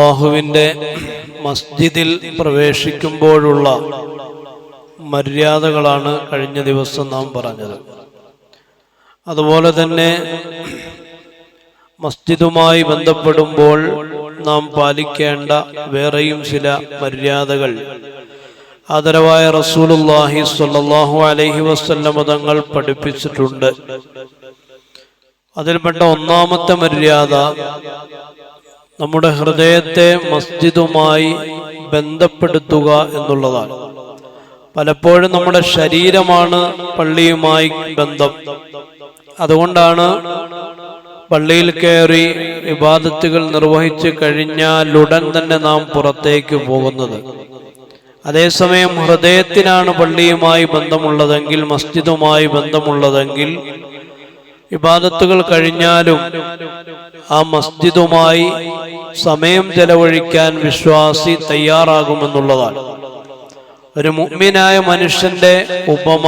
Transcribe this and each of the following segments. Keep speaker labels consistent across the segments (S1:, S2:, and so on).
S1: അല്ലാഹുവിൻ്റെ മസ്ജിദിൽ പ്രവേശിക്കുമ്പോഴുള്ള മര്യാദകളാണ് കഴിഞ്ഞ ദിവസം നാം പറഞ്ഞത്. അതുപോലെ തന്നെ മസ്ജിദുമായി ബന്ധപ്പെടുമ്പോൾ നാം പാലിക്കേണ്ട വേറെയും ചില മര്യാദകൾ ആദരവായ റസൂലുള്ളാഹി സ്വല്ലല്ലാഹു അലൈഹി വസല്ലം തങ്ങൾ പഠിപ്പിച്ചിട്ടുണ്ട്. അതിൽപ്പെട്ട ഒന്നാമത്തെ മര്യാദ നമ്മുടെ ഹൃദയത്തെ മസ്ജിദുമായി ബന്ധപ്പെടുത്തുക എന്നുള്ളതാണ്. പലപ്പോഴും നമ്മുടെ ശരീരമാണ് പള്ളിയുമായി ബന്ധം. അതുകൊണ്ടാണ് പള്ളിയിൽ കയറി ഇബാദത്തുകൾ നിർവഹിച്ച് കഴിഞ്ഞാലുടൻ തന്നെ നാം പുറത്തേക്ക് പോകുന്നത്. അതേസമയം ഹൃദയത്തിനാണ് പള്ളിയുമായി ബന്ധമുള്ളതെങ്കിൽ, മസ്ജിദുമായി ബന്ധമുള്ളതെങ്കിൽ, ഇബാദത്തുകൾ കഴിഞ്ഞാലും ആ മസ്ജിദുമായി സമയം ചെലവഴിക്കാൻ വിശ്വാസി തയ്യാറാകുമെന്നുള്ളതാണ്. ഒരു മുഅ്മിനായ മനുഷ്യന്റെ ഉപമ,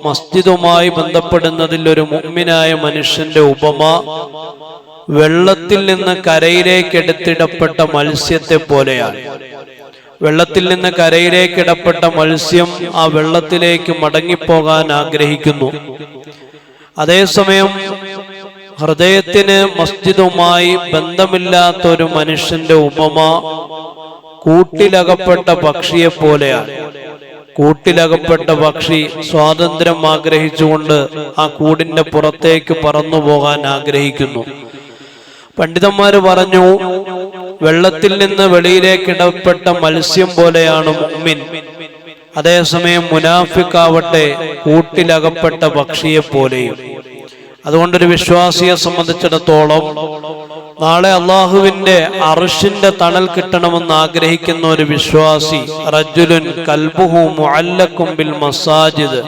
S1: മസ്ജിദുമായി ബന്ധപ്പെടുന്നതിൽ ഒരു മുഅ്മിനായ മനുഷ്യന്റെ ഉപമ വെള്ളത്തിൽ നിന്ന് കരയിലേക്ക് എടുത്തിടപ്പെട്ട മത്സ്യത്തെ പോലെയാണ്. വെള്ളത്തിൽ നിന്ന് കരയിലേക്ക് ഇടപെട്ട മത്സ്യം ആ വെള്ളത്തിലേക്ക് മടങ്ങിപ്പോകാൻ ആഗ്രഹിക്കുന്നു. അതേസമയം ഹൃദയത്തിന് മസ്ജിദുമായി ബന്ധമില്ലാത്ത ഒരു മനുഷ്യന്റെ ഉപമ കൂട്ടിലകപ്പെട്ട പക്ഷിയെ പോലെയാണ്. കൂട്ടിലകപ്പെട്ട പക്ഷി സ്വാതന്ത്ര്യം ആഗ്രഹിച്ചുകൊണ്ട് ആ കൂടിന്റെ പുറത്തേക്ക് പറന്നു പോകാൻ ആഗ്രഹിക്കുന്നു. പണ്ഡിതന്മാര് പറഞ്ഞു, വെള്ളത്തിൽ നിന്ന് വെളിയിലേക്ക് ഇടപെട്ട മത്സ്യം പോലെയാണ് മുഅ്മിൻ. അതേസമയം മുനാഫിക്കാവട്ടെ കൂട്ടിലകപ്പെട്ട പക്ഷിയെ പോലെയും. അതുകൊണ്ടൊരു വിശ്വാസിയെ സംബന്ധിച്ചിടത്തോളം നാളെ അള്ളാഹുവിന്റെ അർശിന്റെ തണൽ കിട്ടണമെന്ന് ആഗ്രഹിക്കുന്ന ഒരു വിശ്വാസി, റജുലുൻ കൽബുഹു മുഅല്ലഖും ബിൽ മസാജിദ്,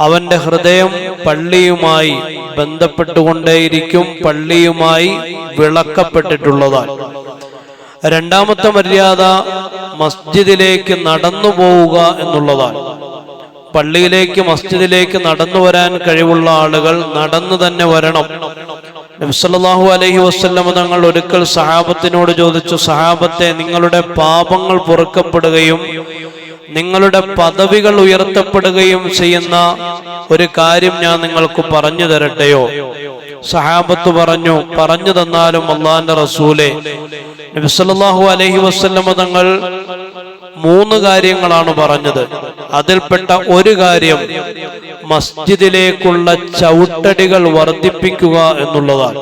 S1: അവന്റെ ഹൃദയം പള്ളിയുമായി ബന്ധപ്പെട്ടുകൊണ്ടേയിരിക്കും, പള്ളിയുമായി വിളക്കപ്പെട്ടിട്ടുള്ളതാണ്. രണ്ടാമത്തെ മര്യാദ മസ്ജിദിലേക്ക് നടന്നു പോവുക എന്നുള്ളതാണ്. പള്ളിയിലേക്ക്, മസ്ജിദിലേക്ക് നടന്നു വരാൻ കഴിവുള്ള ആളുകൾ നടന്നു തന്നെ വരണം. നബി സല്ലല്ലാഹു അലൈഹി വസല്ലം തങ്ങൾ ഒരിക്കൽ സഹാബത്തിനോട് ചോദിച്ചു, സഹാബത്തെ, നിങ്ങളുടെ പാപങ്ങൾ പൊറുക്കപ്പെടുകയും നിങ്ങളുടെ പദവികൾ ഉയർത്തപ്പെടുകയും ചെയ്യുന്ന ഒരു കാര്യം ഞാൻ നിങ്ങൾക്ക് പറഞ്ഞു തരട്ടെയോ? സഹാബത്ത് പറഞ്ഞു, പറഞ്ഞു തന്നാലും അല്ലാഹുവിന്റെ റസൂലേ. നബി സല്ലല്ലാഹു അലൈഹി വസല്ലം തങ്ങൾ 3 കാര്യങ്ങളാണ് പറഞ്ഞത്. അതിൽപ്പെട്ട ഒരു കാര്യം മസ്ജിദിലേക്കുള്ള ചവിട്ടടികൾ വർദ്ധിപ്പിക്കുക എന്നുള്ളതാണ്.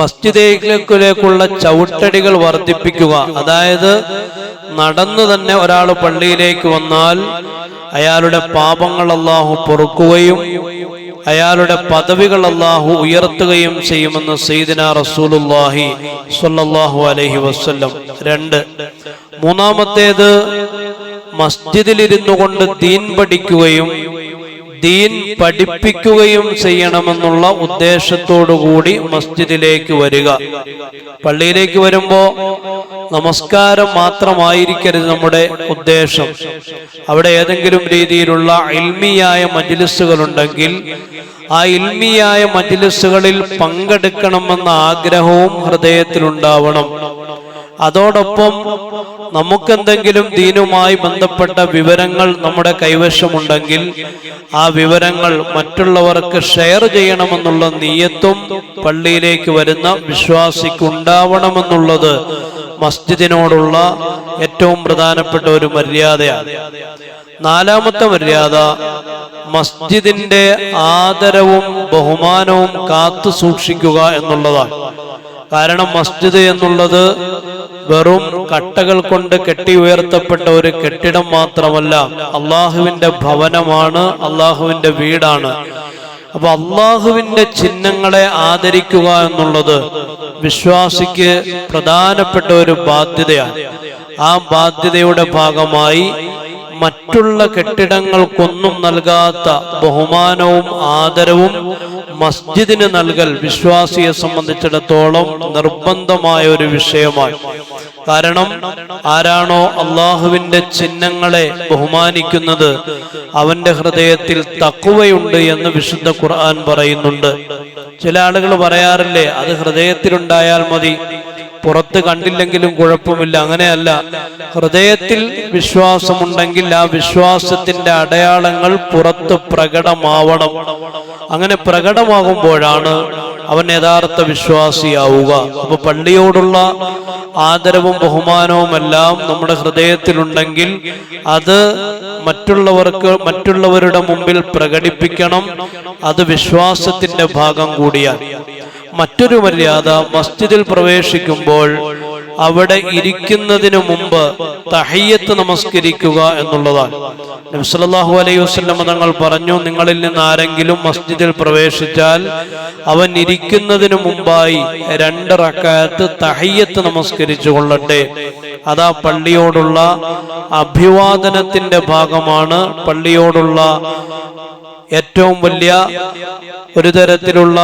S1: മസ്ജിദിലേക്കുള്ള ചവിട്ടടികൾ വർദ്ധിപ്പിക്കുക, അതായത് നടന്നു തന്നെ ഒരാൾ പള്ളിയിലേക്ക് വന്നാൽ അയാളുടെ പാപങ്ങൾ അല്ലാഹു പൊറുക്കുകയും അയാളുടെ പദവികൾ അല്ലാഹു ഉയർത്തുകയും ചെയ്യുമെന്ന് സയ്യിദുനാ റസൂലുള്ളാഹി സ്വല്ലല്ലാഹു അലൈഹി വസല്ലം. 2, മൂന്നാമത്തേത് മസ്ജിദിലിരുന്നു കൊണ്ട് ദീൻ പഠിക്കുകയും ദീൻ പഠിപ്പിക്കുകയും ചെയ്യണമെന്നുള്ള ഉദ്ദേശത്തോടുകൂടി മസ്ജിദിലേക്ക് വരിക. പള്ളിയിലേക്ക് വരുമ്പോ നമസ്കാരം മാത്രമായിരിക്കരുത് നമ്മുടെ ഉദ്ദേശം. അവിടെ ഏതെങ്കിലും രീതിയിലുള്ള ഇൽമിയായ മജ്ലിസുകൾ ഉണ്ടെങ്കിൽ ആ ഇൽമിയായ മജ്ലിസുകളിൽ പങ്കെടുക്കണമെന്ന ആഗ്രഹവും ഹൃദയത്തിലുണ്ടാവണം. അതോടൊപ്പം നമുക്കെന്തെങ്കിലും ദീനുമായി ബന്ധപ്പെട്ട വിവരങ്ങൾ നമ്മുടെ കൈവശമുണ്ടെങ്കിൽ ആ വിവരങ്ങൾ മറ്റുള്ളവർക്ക് ഷെയർ ചെയ്യണമെന്നുള്ള നിയ്യത്തും പള്ളിയിലേക്ക് വരുന്ന വിശ്വാസിക്കുണ്ടാവണമെന്നുള്ളത് മസ്ജിദിനോടുള്ള ഏറ്റവും പ്രധാനപ്പെട്ട ഒരു മര്യാദയാണ്. 4ാമത്തെ മര്യാദ മസ്ജിദിന്റെ ആദരവും ബഹുമാനവും കാത്തു സൂക്ഷിക്കുക എന്നുള്ളതാണ്. കാരണം മസ്ജിദ് എന്നുള്ളത് വെറും കട്ടകൾ കൊണ്ട് കെട്ടി ഉയർത്തപ്പെട്ട ഒരു കെട്ടിടം മാത്രമല്ല, അള്ളാഹുവിന്റെ ഭവനമാണ്, അള്ളാഹുവിന്റെ വീടാണ്. അപ്പൊ അള്ളാഹുവിന്റെ ചിഹ്നങ്ങളെ ആദരിക്കുക എന്നുള്ളത് വിശ്വാസിക്ക് പ്രധാനപ്പെട്ട ഒരു ബാധ്യതയാണ്. ആ ബാധ്യതയുടെ ഭാഗമായി മറ്റുള്ള കെട്ടിടങ്ങൾക്കൊന്നും നൽകാത്ത ബഹുമാനവും ആദരവും മസ്ജിദിന് നൽകൽ വിശ്വാസിയെ സംബന്ധിച്ചിടത്തോളം നിർബന്ധമായ ഒരു വിഷയമാണ്. കാരണം ആരാണോ അള്ളാഹുവിന്റെ ചിഹ്നങ്ങളെ ബഹുമാനിക്കുന്നത് അവന്റെ ഹൃദയത്തിൽ തഖ്വയുണ്ട് എന്ന് വിശുദ്ധ ഖുർആൻ പറയുന്നുണ്ട്. ചില ആളുകൾ പറയാറില്ലേ, അത് ഹൃദയത്തിലുണ്ടായാൽ മതി, പുറത്ത് കണ്ടില്ലെങ്കിലും കുഴപ്പമില്ല, അങ്ങനെയല്ല. ഹൃദയത്തിൽ വിശ്വാസമുണ്ടെങ്കിൽ ആ വിശ്വാസത്തിന്റെ അടയാളങ്ങൾ പുറത്ത് പ്രകടമാവണം. അങ്ങനെ പ്രകടമാകുമ്പോഴാണ് അവൻ യഥാർത്ഥ വിശ്വാസിയാവുക. അപ്പൊ പള്ളിയോടുള്ള ആദരവും ബഹുമാനവും എല്ലാം നമ്മുടെ ഹൃദയത്തിലുണ്ടെങ്കിൽ അത് മറ്റുള്ളവരുടെ മുമ്പിൽ പ്രകടിപ്പിക്കണം. അത് വിശ്വാസത്തിന്റെ ഭാഗം കൂടിയാണ്. മറ്റൊരു മര്യാദ, മസ്ജിദിൽ പ്രവേശിക്കുമ്പോൾ അവിടെ ഇരിക്കുന്നതിന് മുമ്പ് തഹിയ്യത്ത് നമസ്കരിക്കുക എന്നുള്ളതാണ്. നബി സല്ലല്ലാഹു അലൈഹി വസല്ലം തങ്ങൾ പറഞ്ഞു, നിങ്ങളിൽ നിന്ന് ആരെങ്കിലും മസ്ജിദിൽ പ്രവേശിച്ചാൽ അവൻ ഇരിക്കുന്നതിന് മുമ്പായി 2 റക്അത്ത് തഹിയ്യത്ത് നമസ്കരിച്ചു കൊള്ളട്ടെ. അതാ പള്ളിയോടുള്ള അഭിവാദനത്തിന്റെ ഭാഗമാണ്. പള്ളിയോടുള്ള ഏറ്റവും വലിയ ഒരു തരത്തിലുള്ള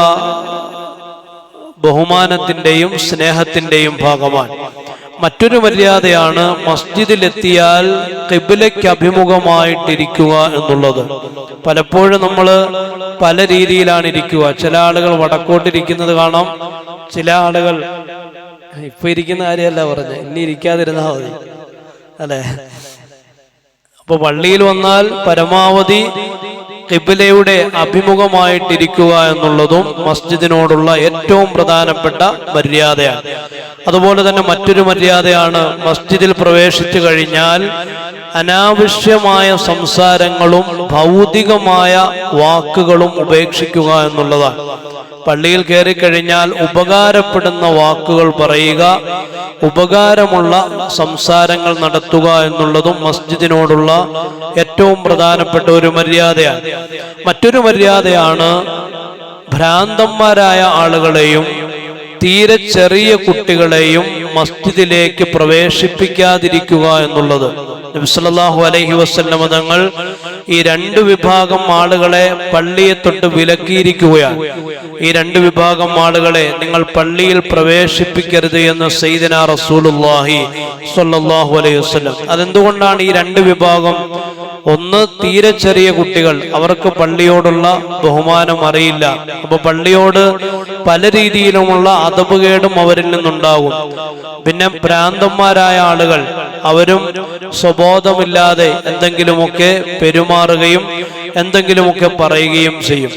S1: ബഹുമാനത്തിന്റെയും സ്നേഹത്തിന്റെയും ഭാഗമാണ്. മറ്റൊരു മര്യാദയാണ് മസ്ജിദിലെത്തിയാൽ ഖിബ്ലയ്ക്ക് അഭിമുഖമായിട്ടിരിക്കുക എന്നുള്ളത്. പലപ്പോഴും നമ്മൾ പല രീതിയിലാണ് ഇരിക്കുക. ചില ആളുകൾ വടക്കോട്ടിരിക്കുന്നത് കാണാം, ചില ആളുകൾ ഇപ്പൊ ഇരിക്കുന്ന കാര്യമല്ല പറഞ്ഞ, ഇനി ഇരിക്കാതിരുന്നാ മതി അല്ലെ. അപ്പൊ പള്ളിയിൽ വന്നാൽ പരമാവധി ഖിബ്ലയുടെ അഭിമുഖമായിട്ടിരിക്കുക എന്നുള്ളതും മസ്ജിദിനോടുള്ള ഏറ്റവും പ്രധാനപ്പെട്ട മര്യാദയാണ്. അതുപോലെ തന്നെ മറ്റൊരു മര്യാദയാണ് മസ്ജിദിൽ പ്രവേശിച്ചു കഴിഞ്ഞാൽ അനാവശ്യമായ സംസാരങ്ങളും ഭൗതികമായ വാക്കുകളും ഉപേക്ഷിക്കുക എന്നുള്ളതാണ്. പള്ളിയിൽ കയറി കഴിഞ്ഞാൽ ഉപകാരപ്പെടുന്ന വാക്കുകൾ പറയുക, ഉപകാരമുള്ള സംസാരങ്ങൾ നടത്തുക എന്നുള്ളതും മസ്ജിദിനോടുള്ള ഏറ്റവും പ്രധാനപ്പെട്ട ഒരു മര്യാദയാണ്. മറ്റൊരു മര്യാദയാണ് ഭ്രാന്തന്മാരായ ആളുകളെയും തീരെ ചെറിയ കുട്ടികളെയും മസ്ജിദിലേക്ക് പ്രവേശിപ്പിക്കാതിരിക്കുക എന്നുള്ളത്. നബി സല്ലല്ലാഹു അലൈഹി വസല്ലം തങ്ങൾ ഈ 2 വിഭാഗം ആളുകളെ പള്ളിയെ തൊട്ട് വിലക്കിയിരിക്കുകയാണ്. ഈ 2 വിഭാഗം ആളുകളെ നിങ്ങൾ പള്ളിയിൽ പ്രവേശിപ്പിക്കരുത് എന്ന് സയ്യിദനാ റസൂലുള്ളാഹി സ്വല്ലല്ലാഹു അലൈഹി വസല്ലം. അതെന്തുകൊണ്ടാണ് ഈ 2 വിഭാഗം? ഒന്ന്, തീരെ ചെറിയ കുട്ടികൾ, അവർക്ക് പള്ളിയോടുള്ള ബഹുമാനം അറിയില്ല. അപ്പൊ പള്ളിയോട് പല രീതിയിലുമുള്ള അദബുകേടും അവരിൽ നിന്നുണ്ടാകും. പിന്നെ ഭ്രാന്തന്മാരായ ആളുകൾ, അവരും സ്വബോധമില്ലാതെ എന്തെങ്കിലുമൊക്കെ പെരുമാറുകയും എന്തെങ്കിലുമൊക്കെ പറയുകയും ചെയ്യും.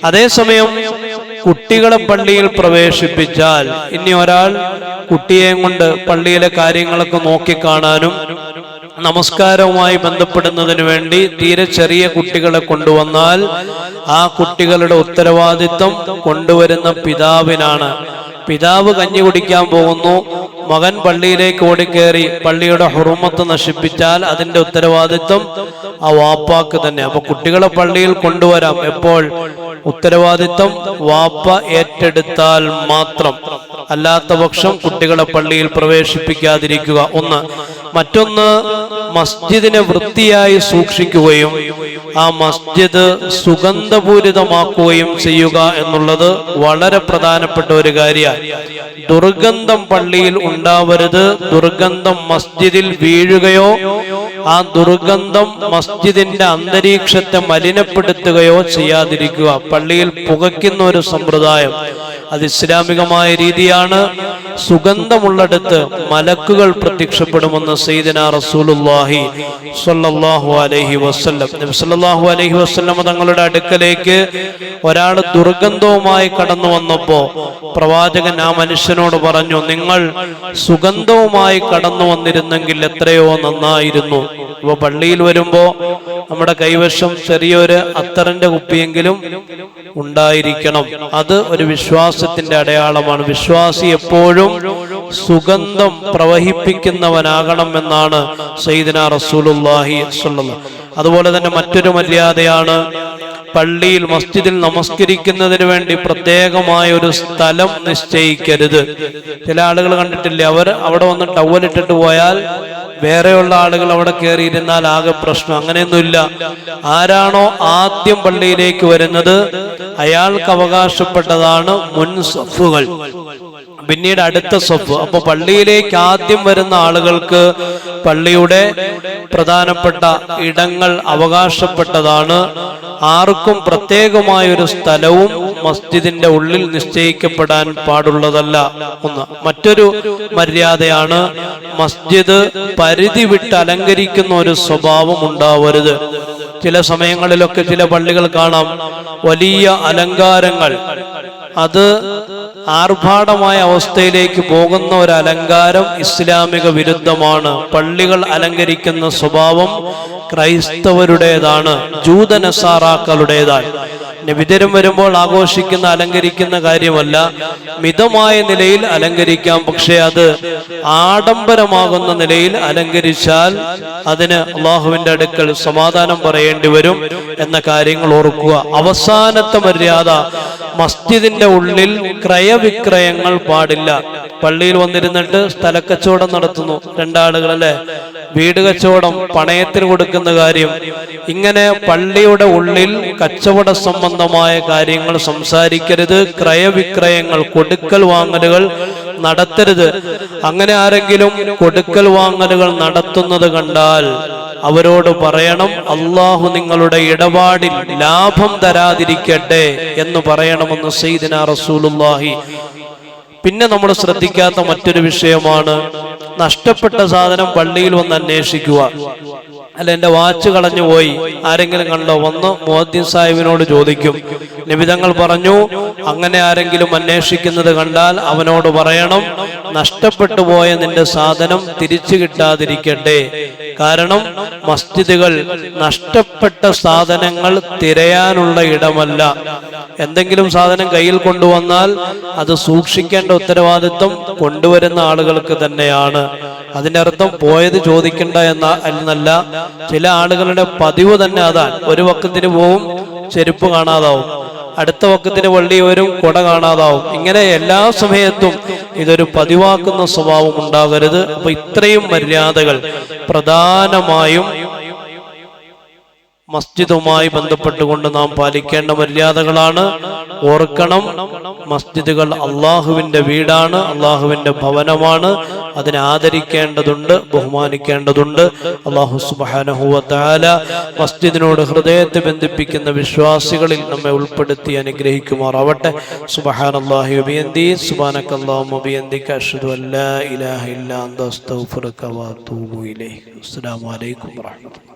S1: അതേസമയം കുട്ടികളെ പള്ളിയിൽ പ്രവേശിപ്പിച്ചാൽ ഇനി ഒരാൾ കുട്ടിയെയും കൊണ്ട് പള്ളിയിലെ കാര്യങ്ങളൊക്കെ നോക്കിക്കാണാനും നമസ്കാരവുമായി ബന്ധപ്പെടുന്നതിന് വേണ്ടി തീരെ ചെറിയ കുട്ടികളെ കൊണ്ടുവന്നാൽ ആ കുട്ടികളുടെ ഉത്തരവാദിത്വം കൊണ്ടുവരുന്ന പിതാവിനാണ്. പിതാവ് കഞ്ഞി കുടിക്കാൻ പോകുന്നു, മകൻ പള്ളിയിലേക്ക് ഓടിക്കേറി പള്ളിയുടെ ഹുറുമത്ത് നശിപ്പിച്ചാൽ അതിന്റെ ഉത്തരവാദിത്വം ആ വാപ്പാക്ക് തന്നെ. അപ്പൊ കുട്ടികളെ പള്ളിയിൽ കൊണ്ടുവരാം, എപ്പോൾ? ഉത്തരവാദിത്വം വാപ്പ ഏറ്റെടുത്താൽ മാത്രം. അല്ലാത്ത പക്ഷം കുട്ടികളെ പള്ളിയിൽ പ്രവേശിപ്പിക്കാതിരിക്കുക ഒന്ന്. മറ്റൊന്ന്, മസ്ജിദിനെ വൃത്തിയായി സൂക്ഷിക്കുകയും ആ മസ്ജിദ് സുഗന്ധപൂരിതമാക്കുകയും ചെയ്യുക എന്നുള്ളത് വളരെ പ്രധാനപ്പെട്ട ഒരു കാര്യമാണ്. ദുർഗന്ധം പള്ളിയിൽ ഉണ്ടാവരുത്. ദുർഗന്ധം മസ്ജിദിൽ വീഴുകയോ ആ ദുർഗന്ധം മസ്ജിദിന്റെ അന്തരീക്ഷത്തെ മലിനപ്പെടുത്തുകയോ ചെയ്യാതിരിക്കുക. പള്ളിയിൽ പുകയ്ക്കുന്ന ഒരു സമ്പ്രദായം അത് ഇസ്ലാമികമായ രീതിയാണ്. സുഗന്ധമുള്ളിടത്ത് മലക്കുകൾ പ്രത്യക്ഷപ്പെടുമെന്ന് സയ്യിദനാ റസൂലുള്ളാഹി സ്വല്ലല്ലാഹു അലൈഹി വസല്ലം. നബി സല്ലല്ലാഹു അലൈഹി വസല്ലം തങ്ങളുടെ അടുക്കലേക്ക് ഒരാൾ ദുർഗന്ധവുമായി കടന്നു വന്നപ്പോ പ്രവാചകൻ ആ മനുഷ്യനോട് പറഞ്ഞു, നിങ്ങൾ സുഗന്ധവുമായി കടന്നു വന്നിരുന്നെങ്കിൽ എത്രയോ നന്നായിരുന്നു. ഇപ്പൊ പള്ളിയിൽ വരുമ്പോ നമ്മുടെ കൈവശം ചെറിയൊരു അത്തറിന്റെ കുപ്പിയെങ്കിലും ഉണ്ടായിരിക്കണം. അത് ഒരു വിശ്വാസത്തിന്റെ അടയാളമാണ്. വിശ്വാസി എപ്പോഴും സുഗന്ധം പ്രവഹിപ്പിക്കുന്നവനാകണം എന്നാണ് സയ്യിദനാ റസൂലുള്ളാഹി സ്വല്ലല്ലാഹു. അതുപോലെ തന്നെ മറ്റൊരു മര്യാദയാണ് പള്ളിയിൽ മസ്ജിദിൽ നമസ്കരിക്കുന്നതിന് വേണ്ടി പ്രത്യേകമായ ഒരു സ്ഥലം നിശ്ചയിക്കരുത്. ചില ആളുകൾ കണ്ടിട്ടില്ലേ, അവർ അവിടെ വന്ന് ടവലിട്ടിട്ട് പോയാൽ വേറെയുള്ള ആളുകൾ അവിടെ കയറിയിരുന്നാൽ ആകെ പ്രശ്നം. അങ്ങനെയൊന്നുമില്ല. ആരാണോ ആദ്യം പള്ളിയിലേക്ക് വരുന്നത് അയാൾക്ക് അവകാശപ്പെട്ടതാണ് മുൻസഫുകൾ. പിന്നീട് അടുത്ത സഫ്. അപ്പൊ പള്ളിയിലേക്ക് ആദ്യം വരുന്ന ആളുകൾക്ക് പള്ളിയുടെ പ്രധാനപ്പെട്ട ഇടങ്ങൾ അവകാശപ്പെട്ടതാണ്. ആർക്കും പ്രത്യേകമായൊരു സ്ഥലവും മസ്ജിദിന്റെ ഉള്ളിൽ നിശ്ചയിക്കപ്പെടാൻ പാടുള്ളതല്ല. ഒന്ന്. മറ്റൊരു മര്യാദയാണ് മസ്ജിദ് പരിധി വിട്ട് അലങ്കരിക്കുന്ന ഒരു സ്വഭാവം ഉണ്ടാവരുത്. ചില സമയങ്ങളിലൊക്കെ ചില പള്ളികൾ കാണാം വലിയ അലങ്കാരങ്ങൾ. അത് ആർഭാടമായ അവസ്ഥയിലേക്ക് പോകുന്ന ഒരു അലങ്കാരം ഇസ്ലാമിക വിരുദ്ധമാണ്. പള്ളികൾ അലങ്കരിക്കുന്ന സ്വഭാവം ക്രൈസ്തവരുടേതാണ്, ജൂതനസാറാക്കളുടേതാണ്. നബിദിനം വരുമ്പോൾ ആഘോഷിക്കുന്ന അലങ്കരിക്കുന്ന കാര്യമല്ല, മിതമായ നിലയിൽ അലങ്കരിക്കാം. പക്ഷെ അത് ആഡംബരമാകുന്ന നിലയിൽ അലങ്കരിച്ചാൽ അതിന് അള്ളാഹുവിന്റെ അടുക്കൽ സമാധാനം പറയേണ്ടി വരും എന്ന കാര്യങ്ങൾ ഓർക്കുക. അവസാനത്തെ മര്യാദ, മസ്ജിദിന്റെ ഉള്ളിൽ ക്രയവിക്രയങ്ങൾ പാടില്ല. പള്ളിയിൽ വന്നിരുന്നിട്ട് സ്ഥലക്കച്ചവടം നടത്തുന്നു രണ്ടാളുകൾ, അല്ലെ? വീട് കച്ചവടം, പണയത്തിന് കൊടുക്കുന്ന കാര്യം, ഇങ്ങനെ പള്ളിയുടെ ഉള്ളിൽ കച്ചവട സംബന്ധമായ കാര്യങ്ങൾ സംസാരിക്കരുത്. ക്രയവിക്രയങ്ങൾ, കൊടുക്കൽ വാങ്ങലുകൾ നടത്തരുത്. അങ്ങനെ ആരെങ്കിലും കൊടുക്കൽ വാങ്ങലുകൾ നടത്തുന്നത് കണ്ടാൽ അവരോട് പറയണം, അള്ളാഹു നിങ്ങളുടെ ഇടപാടിൽ ലാഭം തരാതിരിക്കട്ടെ എന്ന് പറയണമെന്ന് സയ്യിദുനാ റസൂലുള്ളാഹി. പിന്നെ നമ്മൾ ശ്രദ്ധിക്കാത്ത മറ്റൊരു വിഷയമാണ് നഷ്ടപ്പെട്ട സാധനം പള്ളിയിൽ വന്ന് അന്വേഷിക്കുക. അല്ല, എന്റെ വാച്ച് കളഞ്ഞു പോയി, ആരെങ്കിലും കണ്ടോ? വന്ന് മുഅദ്ദിൻ സാഹിബിനോട് ചോദിക്കും. നബി തങ്ങൾ പറഞ്ഞു, അങ്ങനെ ആരെങ്കിലും അന്വേഷിക്കുന്നത് കണ്ടാൽ അവനോട് പറയണം, നഷ്ടപ്പെട്ടു പോയ നിന്റെ സാധനം തിരിച്ചു കിട്ടാതിരിക്കട്ടെ. കാരണം മസ്ജിദുകൾ നഷ്ടപ്പെട്ട സാധനങ്ങൾ തിരയാനുള്ള ഇടമല്ല. എന്തെങ്കിലും സാധനം കയ്യിൽ കൊണ്ടുവന്നാൽ അത് സൂക്ഷിക്കേണ്ട ഉത്തരവാദിത്വം കൊണ്ടുവരുന്ന ആളുകൾക്ക് തന്നെയാണ്. അതിന്റെ അർത്ഥം പോയത് ചോദിക്കണ്ട എന്നല്ല. ചില ആളുകളുടെ പതിവ് തന്നെ അതാണ്. ഒരു വക്കത്തിന് പോവും, ചെരുപ്പ് കാണാതാവും. അടുത്ത വക്കത്തിന് പള്ളി വരും, കുട കാണാതാവും. ഇങ്ങനെ എല്ലാ സമയത്തും ഇതൊരു പതിവാക്കുന്ന സ്വഭാവം ഉണ്ടാകരുത്. അപ്പൊ ഇത്രയും മര്യാദകൾ പ്രധാനമായും മസ്ജിദുമായി ബന്ധപ്പെട്ടുകൊണ്ട് നാം പാലിക്കേണ്ട മര്യാദകളാണ്. ഓർക്കണം, മസ്ജിദുകൾ അള്ളാഹുവിന്റെ വീടാണ്, അള്ളാഹുവിന്റെ ഭവനമാണ്. അതിനെ ആദരിക്കേണ്ടതുണ്ട്, ബഹുമാനിക്കേണ്ടതുണ്ട്. അള്ളാഹു സുബ്ഹാനഹു വ തആല മസ്ജിദിനോട് ഹൃദയത്തെ ബന്ധിപ്പിക്കുന്ന വിശ്വാസികളിൽ നമ്മെ ഉൾപ്പെടുത്തി അനുഗ്രഹിക്കുമാറാവട്ടെ. സുബ്ഹാനല്ലാഹി വ ബിഹംദിഹി, സുബ്ഹാനക്കല്ലാഹുമ്മ വ ബിഹംദിക, അശ്ഹദു അൻ ലാ ഇലാഹ ഇല്ലാ അൻത, അസ്തഗ്ഫിറുക വ അത്തൂബു ഇലൈക്. അസ്സലാമു അലൈക്കും വറഹ്മത്തുള്ളാഹി.